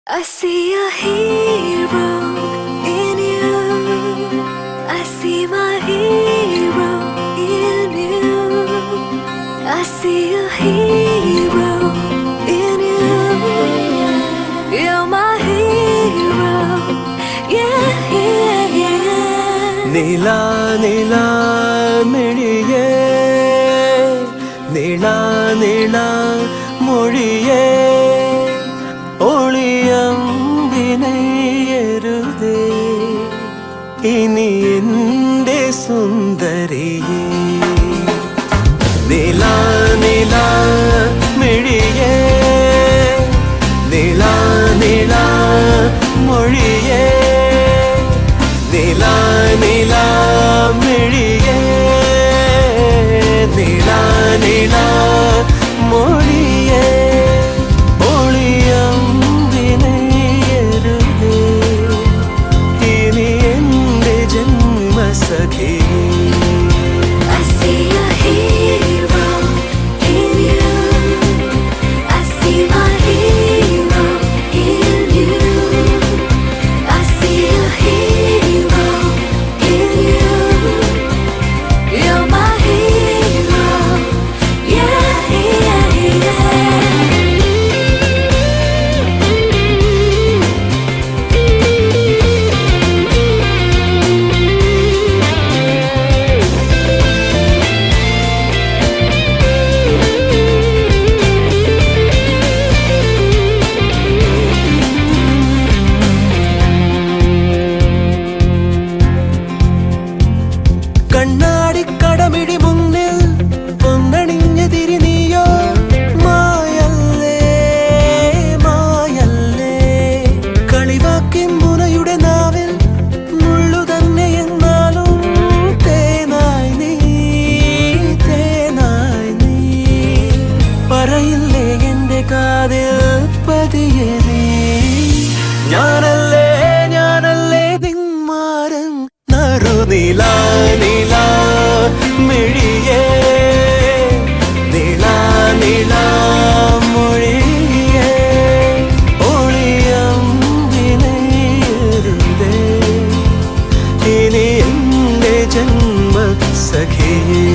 I see a hero in you. I see my hero in you. I see a hero in you. You're my hero. Yeah, yeah, yeah. Nila nila miriye, nila nila moriye. ഇനി എന്റെ സുന്ദരിയേ നീല നീല മിഴിയേ നീല നീല മൊഴിയേ നീല നീല മിഴിയേ നീല നീല മൊഴിയേ I see a hero in you. I see my hero in you. I see a hero in you. You're my hero. Yeah, yeah, yeah. കണ്ണാടി കടമിടി മുന്നിൽ പൊന്നണിഞ്ഞ തിരിനീയോ മായല്ലേ മായല്ലേ കളിവാക്കിൻ മുനയുടെ നാവിൽ മുള്ളു തന്നെ എന്നാലും തേനായി നീ തേനായി നീ പറയില്ലേ എന്റെ കാതിൽ പതിയെ നീ ഞാനല്ലേ ഞാനല്ലേ നിന്മാരൻ നറുനീല നീല മിഴിയേ നീല നീല മൊഴിയേ ഒളിയമ്പുതേ ഇനി എന്റെ ജന്മ സഖിയേ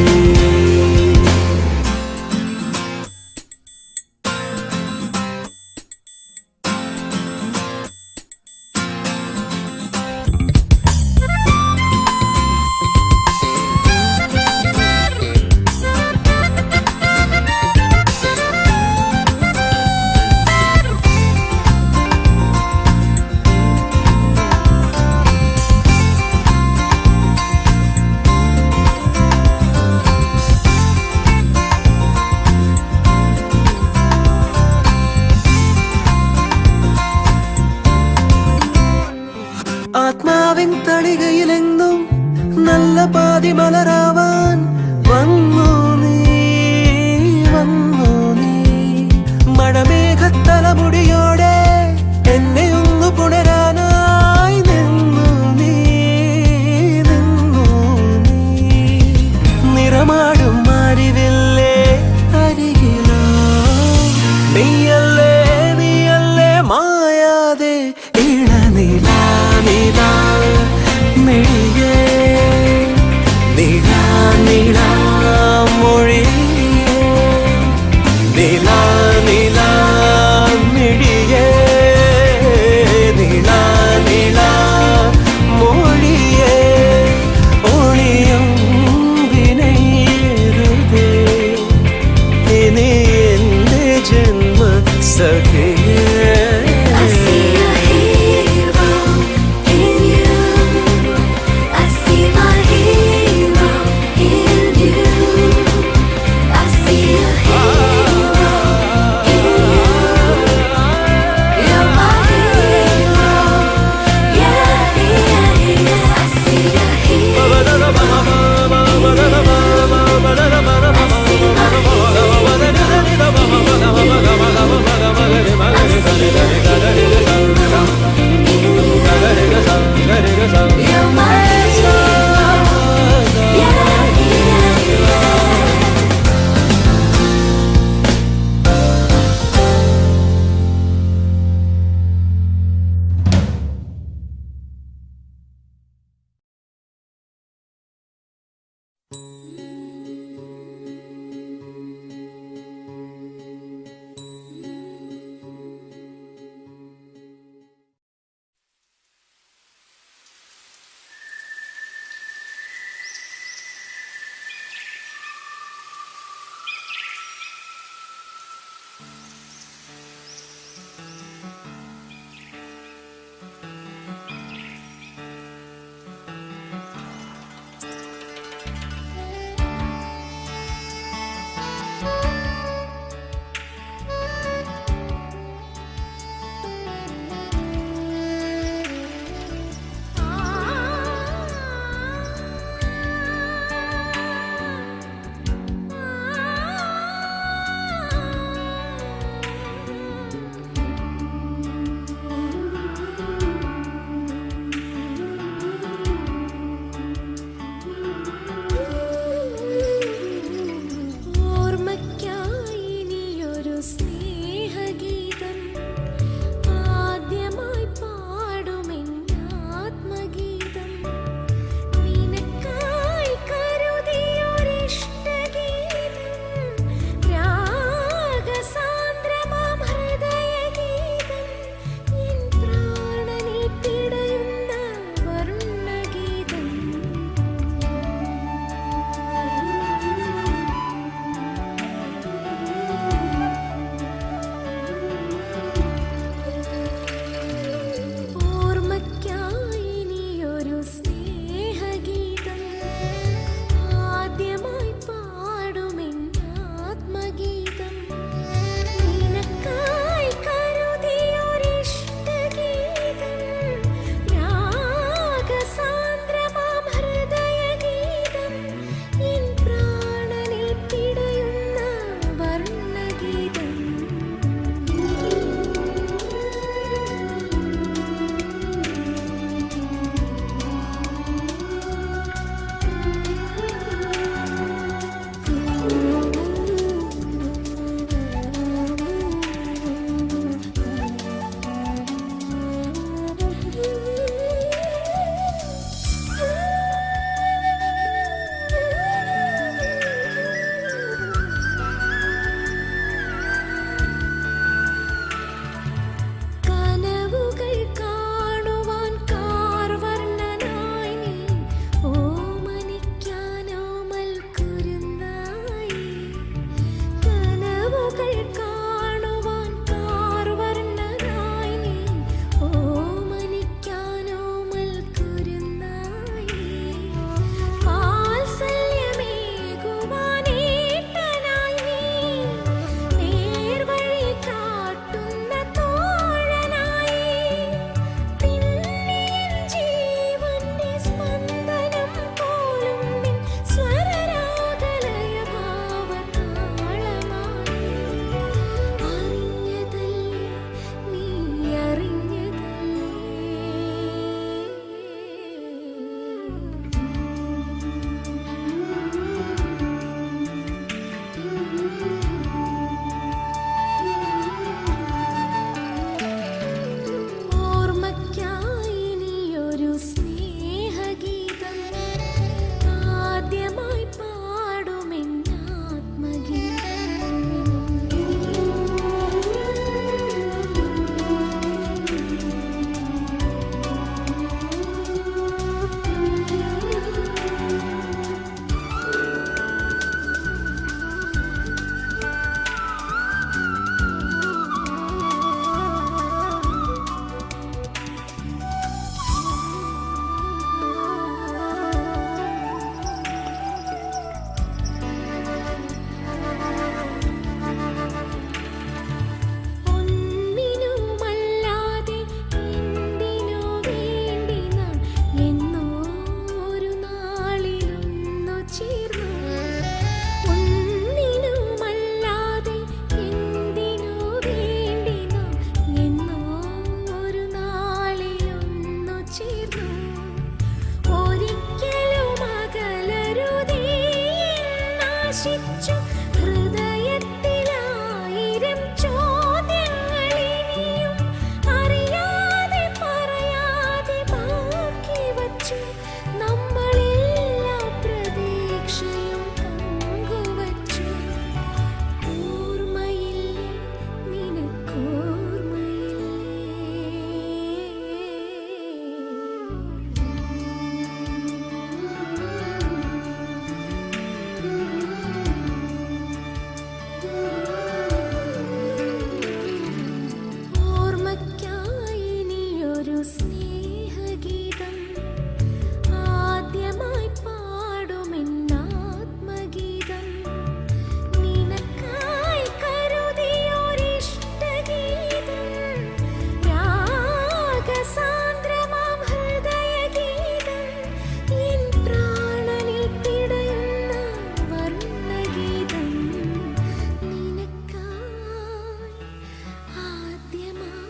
ആത്മാവിൻ തളികയിലെങ്ങും നല്ല പാതി മലരാവാൻ വന്നു നീ മഴമേഘത്തലമുടിയോടെ എന്നെ ഒന്ന് പുണരാനായി നിന്നു നീ നിറമാടും മാരിവില്ലേ അരികിലോ നീയല്ലേ നീയല്ലേ മായാതെ ഇളനീല നീല മിഴിയേ നീല നീല മൊഴിയേ നീല നീല മിഴിയേ നീല നീല മൊഴിയേ ഒളിയും വിനയരുതേ ഇനി എന്റെ ജന്മ സഖിയേ I see a hero. സ്നേഹഗീതം ആദ്യമായി പാടുമെന്നാത്മഗീതം നിനക്കായി കരുതിയൊരിഷ്ടഗീതം രാഗസാന്ദ്രമാം ഹൃദയഗീതം എൻ പ്രാണനിൽ പിടയുന്ന വർണ്ണഗീതം നിനക്കായി ആദ്യമായി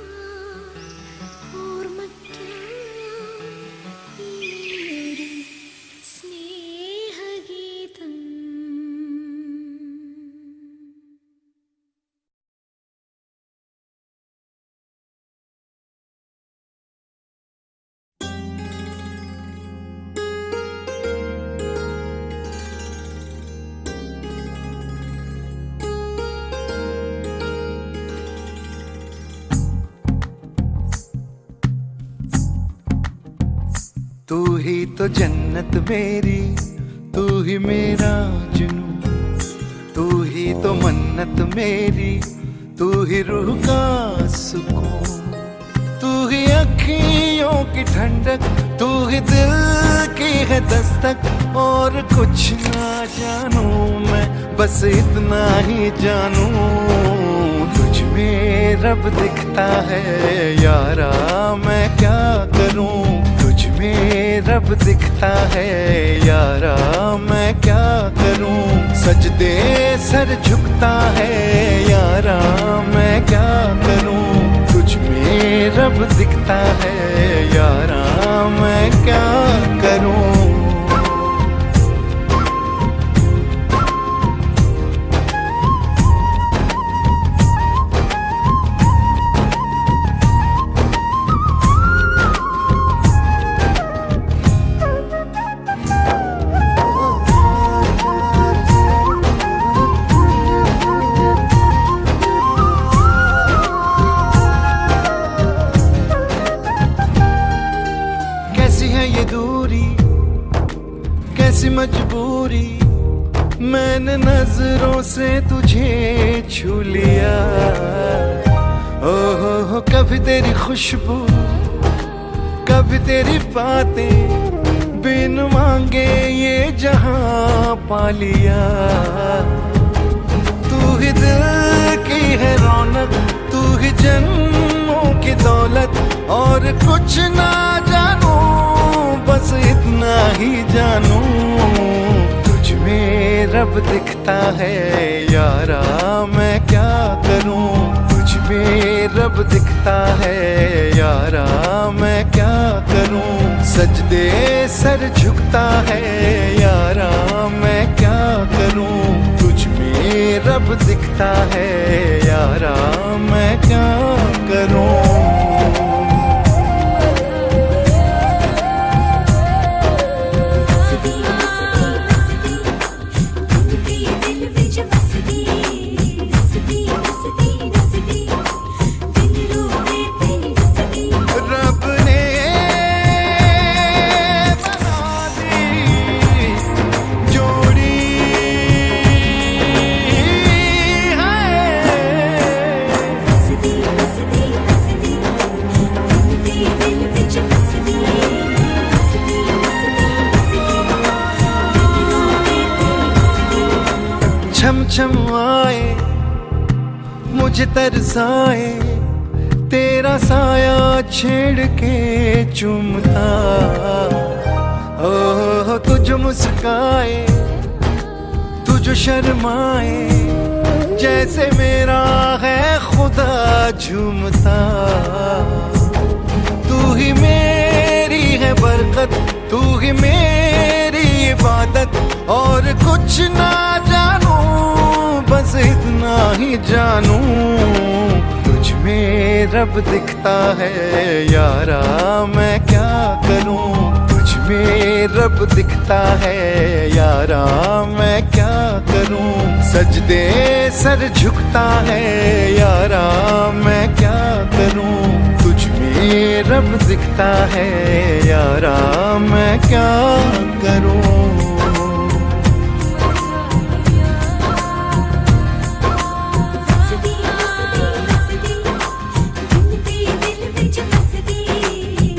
ഓർമ്മയ്ക്കായി ഈയൊരു സ്നേഹഗീതം. तू ही तो जन्नत मेरी, तू ही मेरा जुनू, तू ही तो मन्नत मेरी, तू ही रूह का सुकून, तू ही अखियों की ठंडक, तू ही दिल की है दस्तक। और कुछ ना जानू मैं, बस इतना ही जानू, तुझ में रब दिखता है यारा, मैं क्या करूं। तुझ में रब दिखता है यारा, मैं क्या करूं। सजदे सर झुकता है यारा, मैं क्या करूं। तुझ में रब दिखता है यारा, मैं क्या करूं। कैसी है ये दूरी, कैसी मजबूरी, मैंने नजरों से तुझे छू लिया। ओहो कभी तेरी खुशबू, कभी तेरी बातें, बिन मांगे ये जहां पा लिया। तू ही दिल की है रौनक, तू ही जन्मों की दौलत। और कुछ ना जानू, बस इतना ही जानू, तुझ में रब दिखता है यारा, मैं क्या करूं। तुझ में रब दिखता है यारा, मैं क्या करूं। सजदे सर झुकता है यारा, मैं क्या करूं। तुझ में रब दिखता है यारा, मैं क्या करूं। रब ने बना दी जोड़ी छम छम आए मुझे तरसाए, तेरा साया छेड़ के चूमता। ओह तुझ मुस्काए, तुझ शर्माए, जैसे मेरा है खुदा झूमता। तू ही मेरी है बरकत, तू ही मेरी इबादत। और कुछ ना जानू, बस इतना ही जानू, तुझ में रब दिखता है यारा, मैं क्या करूं। तुझ में रब दिखता है यारा, मैं क्या करूं। सजदे सर झुकता है यारा, मैं क्या करूं। तुझ में रब दिखता है यारा, मैं क्या करूं। वसदी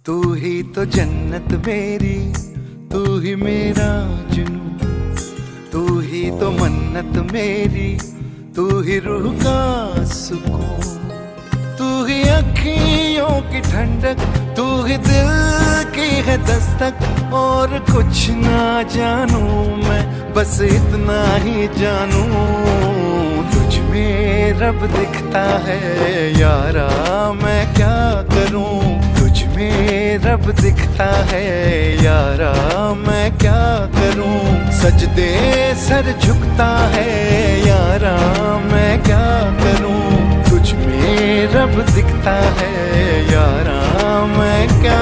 तू ही तो जन्नत मेरी, तू ही मेरा जुनून, तू ही तो मन्नत मेरी, तू ही रूह का सुकून, तू ही अखियों की ठंडक, तू ही दिल की है दस्तक। और कुछ ना जानूं मैं, बस इतना ही जानूं, तुझ में रब दिखता है यारा, मैं क्या करूं। तुझ में रब दिखता है यारा, मैं क्या करूं। सजदे सर झुकता है यारा, मैं क्या करूं। तुझ में रब दिखता है यारा, मैं क्या